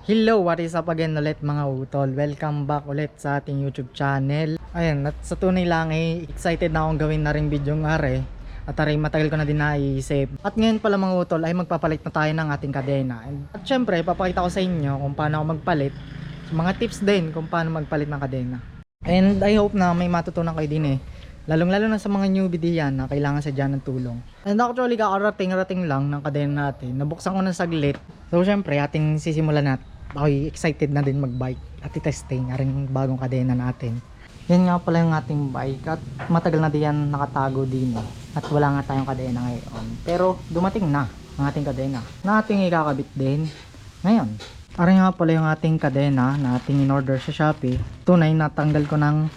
Hello, what is up again ulit mga utol? Welcome back ulit sa ating YouTube channel. Ayan, at sa tunay lang excited na akong gawin na rin video ng are. At aray matagal ko na din naiisip. At ngayon pala mga utol ay magpapalit na tayo ng ating kadena. At syempre, papakita ko sa inyo kung paano ako magpalit. Mga tips din kung paano magpalit ng kadena. And I hope na may matutunan kayo din Lalong lalo na sa mga newbie diyan na kailangan sa dyan ng tulong. And actually kakarating lang ng kadena natin. Nabuksan ko na saglit. So syempre ating sisimulan natin. Ako'y excited na din mag-bike at i-testing ang bagong kadena natin. Yan nga pala yung ating bike at matagal na diyan nakatago din at wala nga tayong kadena ngayon. Pero dumating na ang ating kadena na ating ikakabit din ngayon. Aray nga pala yung ating kadena na ating in-order sa Shopee. Tunay natanggal ko ng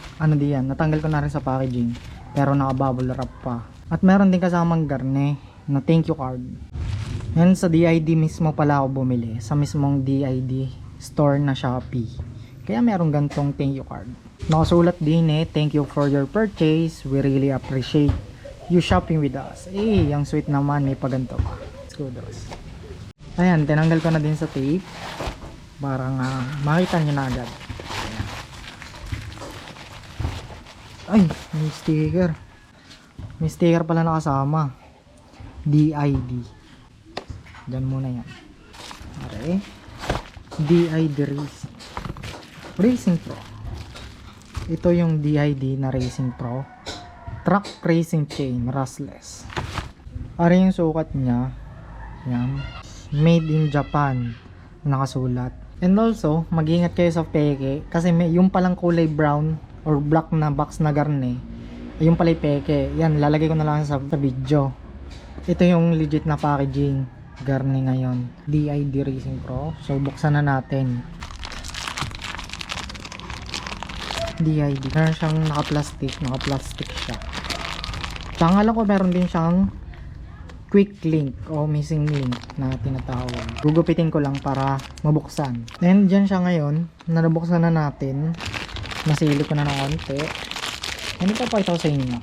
natanggal ko na rin sa packaging pero naka-bubble wrap pa. At meron din kasamang garne na thank you card. Yan sa DID mismo pala ako bumili, sa mismong DID store na Shopee. Kaya meron gantong thank you card. Nakasulat din thank you for your purchase, we really appreciate you shopping with us. Ang sweet naman, may paganto pa. Kudos. Ayan, tinanggal ko na din sa tape para nga makita nyo na agad. Ayan. Ay, may sticker. May sticker pala nakasama. DID. Diyan muna yan. Okay. DID Racing Pro. Ito yung DID na Racing Pro. Track Racing Chain Rustless. Para yung sukat niya. Yan. Made in Japan. Nakasulat. And also, mag-ingat kayo sa peke. Kasi may, yung palang kulay brown or black na box na garne. Yung pala'y peke. Yan, lalagay ko na lang sa video. Ito yung legit na packaging. Garne ngayon, DID Racing Pro. So buksan na natin. DID, meron siyang naka-plastic siya. Tangalan ko meron din siyang quick link o missing link na tinatawag. Gugupitin ko lang para mabuksan. And dyan siya ngayon, nabuksan na natin. Nasilip ko na ng konti. And ito pa ito sa inyo.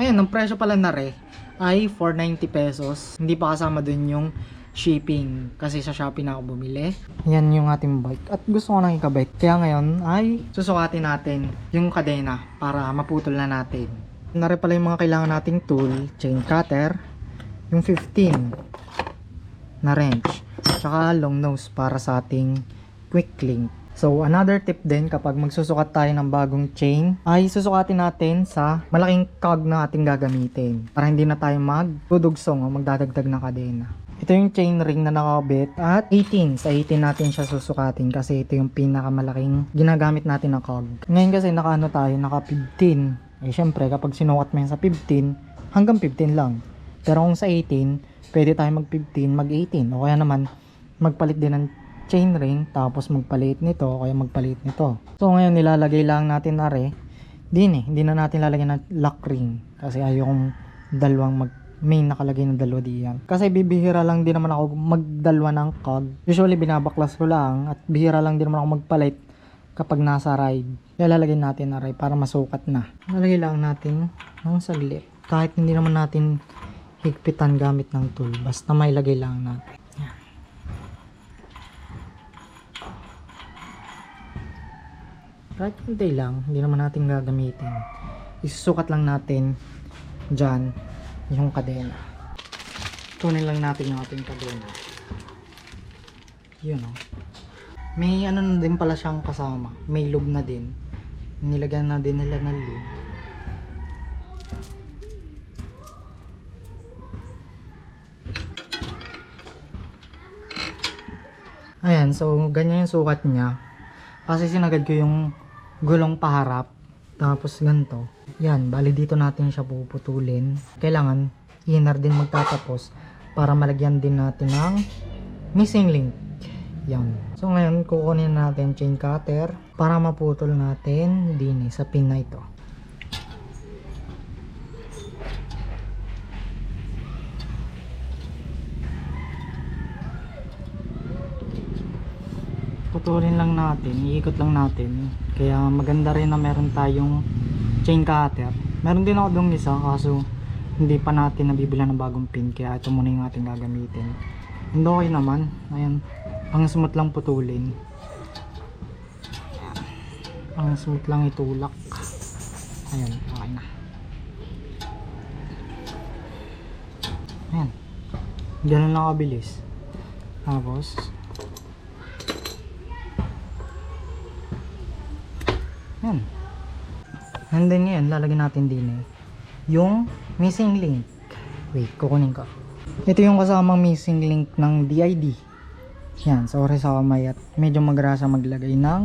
Ayan, ang presyo pala na ay 490 pesos. Hindi pa kasama dun yung shipping kasi sa Shopee na ako bumili. Yan yung ating bike at gusto ko nang ikabit. Kaya ngayon ay susukatin natin yung kadena para maputol na natin. Nari pala yung mga kailangan nating tool, chain cutter, yung 15 na wrench, tsaka long nose para sa ating quick link. So another tip din kapag magsusukat tayo ng bagong chain ay susukatin natin sa malaking cog na ating gagamitin para hindi na tayo magdudugsong o magdadagdag ng kadena. Ito yung chain ring na nakabit at 18. Sa 18 natin siya susukatin kasi ito yung pinakamalaking ginagamit natin na cog. Ngayon kasi naka naka 15. Syempre kapag sinukat mo yan sa 15 hanggang 15 lang. Pero kung sa 18 pwede tayo mag 15 mag 18 o kaya naman magpalit din ng chain ring tapos magpalit nito o kaya magpalit nito. So ngayon nilalagay lang natin hindi na natin lalagyan ng lock ring kasi ayokong dalawang main nakalagay ng dalawa diyan. Kasi bibihira lang din naman ako magdalwa ng cog. Usually binabaklas ko lang at bihira lang din naman ako magpalit kapag nasa ride. Kaya lalagay natin para masukat na. Lalagay lang natin ng saglit. Kahit hindi naman natin higpitan gamit ng tool. Basta may lagay lang natin. Yan. Kahit kunti lang, hindi naman natin gagamitin. Isusukat lang natin dyan yung kadena. Tunin lang natin yung ating kadena. Yun may na din pala siyang kasama. May lube na din. Nilagyan na din nila ng lube. Ayan, so ganyan yung sukat niya. Kasi sinagad ko yung gulong paharap. Tapos ganito. Yan, bali dito natin siya puputulin. Kailangan inner din magtatapos para malagyan din natin ng missing link. Yan. So ngayon kukunin natin chain cutter para maputol natin din sa pin na ito. Putulin lang natin, iikot lang natin. Kaya maganda rin na meron tayong chain cutter. Meron din ako dong isa kaso hindi pa natin nabibilan ng bagong pin kaya ito muna yung ating gagamitin. And okay naman. Ayan. Ang smooth lang putulin. Ang smooth lang itulak. Ayan, okay na. Ayan. Ganun lang kabilis. Tapos ayan. And then ngayon, lalagyan natin din yung missing link. Wait, kukunin ko. Ito yung kasamang missing link ng DID. Yan, sorry sa kamay at medyo magrasa maglagay ng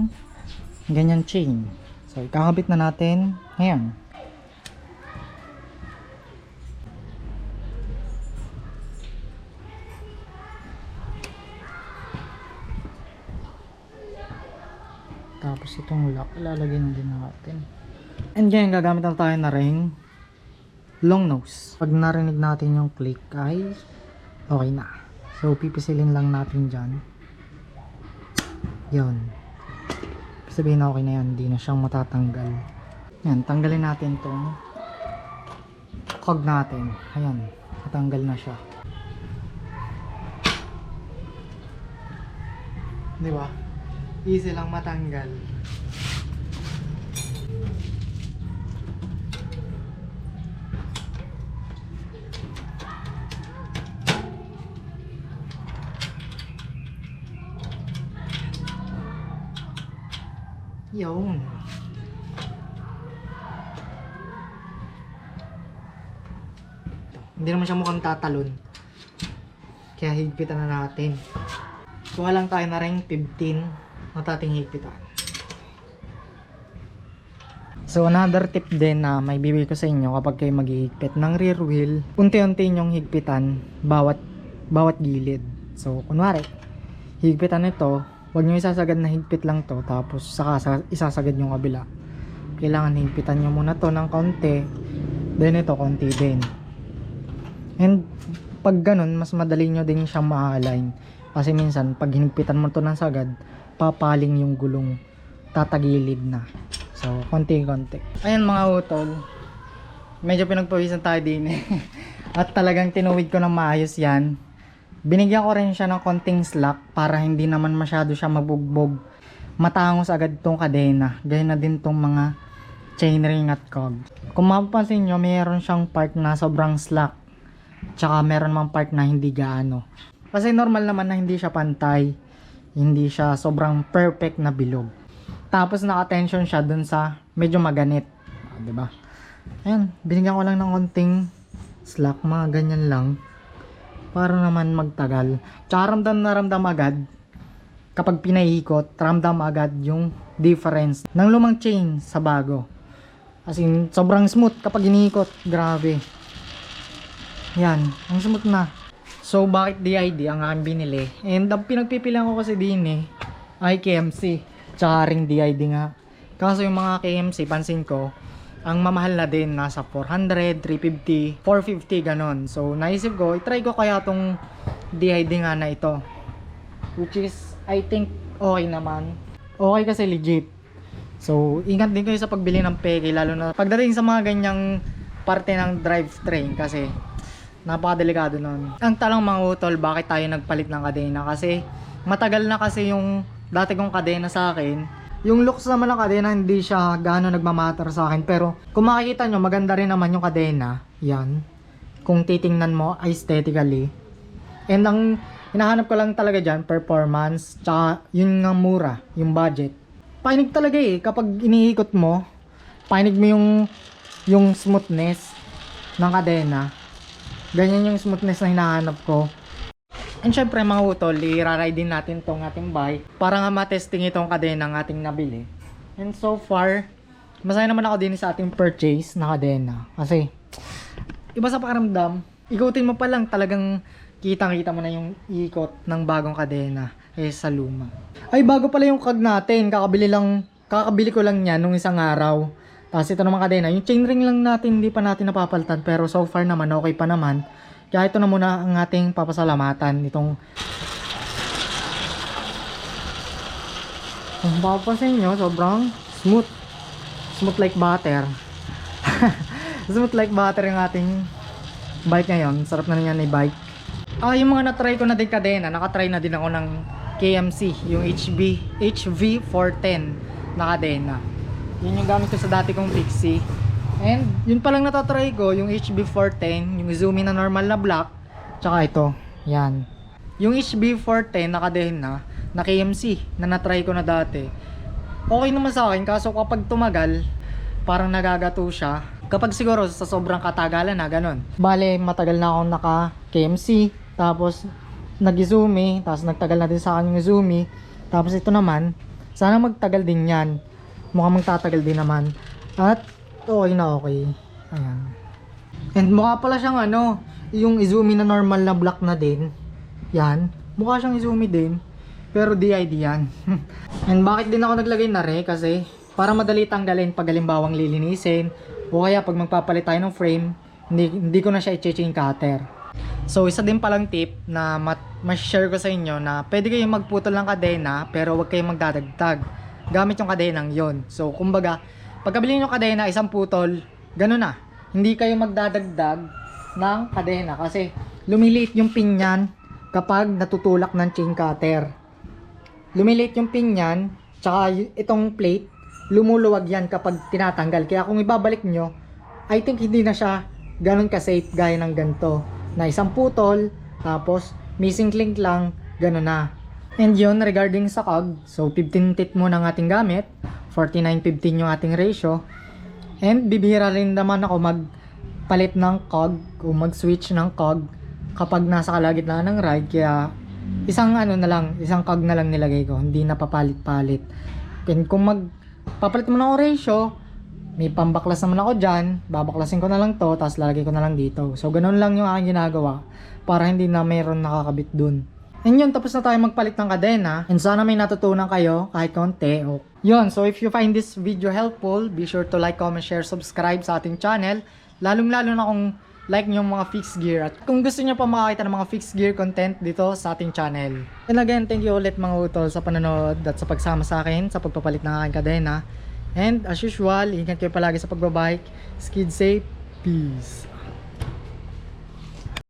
ganyan chain. So, ikakabit na natin ngayon. Tapos itong lock, ilalagay na din natin. And ngayon, gagamit na tayo na ring long nose. Pag narinig natin yung click ay okay na. So, pipisilin lang natin dyan. Yun. Sabihin na okay na yan, hindi na siyang matatanggal. Yan, tanggalin natin itong cog natin. Ayan, natanggal na siya. Diba? Easy lang matanggal. Yun. Hindi naman siya mukhang tatalon. Kaya higpitan na natin. Kuha lang tayo na ring 15 at ating higpitan. So another tip din na may bibigay ko sa inyo kapag kayo maghihigpit ng rear wheel, unti-unti nyong higpitan bawat gilid. So kunwari, higpitan ito, huwag nyo isasagad na higpit lang to tapos saka isasagad yung kabila. Kailangan higpitan nyo muna to ng konti, then ito konti din. And pag ganun, mas madali nyo din siyang ma-align. Kasi minsan, pag hinigpitan mo to ng sagad, papaling yung gulong, tatagilid na. So, konti-konti. Ayan mga utol, medyo pinagpawisan tayo din eh. At talagang tinuwid ko ng maayos yan. Binigyan ko rin siya ng konting slack para hindi naman masyado siya mabugbog. Matangos agad tong kadena. Gaya na din tong mga chainring at cog. Kung mapapansin nyo, mayroon siyang part na sobrang slack. Tsaka meron mang part na hindi gaano. Kasi normal naman na hindi siya pantay. Hindi siya sobrang perfect na bilog. Tapos naka-tension siya dun sa medyo maganit. Diba? Ayan, binigyan ko lang ng konting slack. Mga ganyan lang. Para naman magtagal. Tsaka ramdam na ramdam agad. Kapag pinaikot, ramdam agad yung difference ng lumang chain sa bago. As in, sobrang smooth kapag iniikot. Grabe. Yan, ang smooth na. So, bakit DID ang aking binili? And ang pinagpipilian ko kasi din ay KMC. Tsaka ring DID nga. Kaso yung mga KMC, pansin ko, ang mamahal na din, nasa 400, 350, 450, ganon. So, naisip ko, itry ko kaya tong DID nga na ito. Which is, I think, okay naman. Okay kasi legit. So, ingat din kayo sa pagbili ng peke, lalo na pagdating sa mga ganyang parte ng drivetrain kasi napakadelikado nun. Ang talang mga utol, bakit tayo nagpalit ng kadena? Kasi matagal na kasi yung dati kong kadena sa akin. Yung looks naman ng kadena hindi siya gaano nagmamatter sa akin, pero kung makikita nyo maganda rin naman yung kadena. Yan, kung titingnan mo aesthetically. And ang hinahanap ko lang talaga dyan, performance, tsaka yun nga mura, yung budget. Painig talaga kapag iniikot mo, painig mo yung smoothness ng kadena. Ganyan yung smoothness na hinahanap ko. And syempre mga utol, i-ride din natin tong ating bike para nga matesting itong kadena ng ating nabili. And so far, masaya naman ako din sa ating purchase na kadena. Kasi, iba sa pakiramdam, ikutin mo pa lang talagang kitang-kita mo na yung ikot ng bagong kadena sa luma. Ay, bago pala yung cog natin, kakabili ko lang yan nung isang araw. Tapos ito naman kadena, yung chainring lang natin, hindi pa natin napapalitan, pero so far naman, okay pa naman. Kaya ito na muna ang ating papasalamatan itong kung mapapansin nyo, sobrang smooth like butter. Smooth like butter yung ating bike ngayon. Sarap na yan i-bike. Yung mga natry ko na din kadena, nakatry na din ako ng KMC, yung HV410 na kadena. Yun yung gamit ko sa dati kong Pixie. And yun palang natatry ko, yung HV410, yung Izumi na normal na black, tsaka ito, yan. Yung HV410 na kadena na KMC na natry ko na dati, okay naman sa akin, kaso kapag tumagal, parang nagagato siya. Kapag siguro sa sobrang katagalan na ganun. Bale, matagal na akong naka KMC, tapos nag-Izumi, tapos nagtagal na din sa akin yung Izumi. Tapos ito naman, sana magtagal din yan. Mukhang magtatagal din naman. At okay na okay. Ayan. And mukha pala siyang ano, yung Izumi na normal na black na din. Yan. Mukha siyang Izumi din. Pero DID yan. And bakit din ako naglagay na re? Kasi para madali tanggalin pag halimbawang lilinisin. O kaya pag magpapalit tayo ng frame, hindi ko na siya i-chain cutter. So isa din palang tip na ma-share ko sa inyo na pwede kayong magputol ng kadena pero huwag kayong magdadagdag gamit yung kadenang yon. So kumbaga, pagkabili nyo kadena, isang putol, gano'n na. Hindi kayo magdadagdag ng kadena kasi lumiliit yung pin yan kapag natutulak ng chain cutter. Lumiliit yung pin yan, tsaka itong plate, lumuluwag yan kapag tinatanggal. Kaya kung ibabalik nyo, I think hindi na siya ganun ka-safe gaya ng ganito. Na isang putol, tapos missing link lang, ganun na. And yun, regarding sa cog, so 15 tit muna ang ating gamit, 49-15 yung ating ratio. And bibihira rin naman ako magpalit ng cog o mag-switch ng cog kapag nasa kalagitnaan ng ride. Kaya isang isang cog na lang nilagay ko, hindi na papalit-palit. And kung papalit mo na ako ratio, may pambaklas naman ako dyan, babaklasin ko na lang to, tapos lalagay ko na lang dito. So ganun lang yung aking ginagawa para hindi na mayroon nakakabit dun. And yun, tapos na tayo magpalit ng kadena. And sana may natutunan kayo kahit konti. Yun, so if you find this video helpful, be sure to like, comment, share, subscribe sa ating channel. Lalong-lalo na kung like nyo mga fixed gear. At kung gusto nyo pa makakita ng mga fixed gear content dito sa ating channel. And again, thank you ulit mga utol sa panonood at sa pagsama sa akin sa pagpapalit ng aking kadena. And as usual, ingat kayo palagi sa pagbabike. Skid safe. Peace.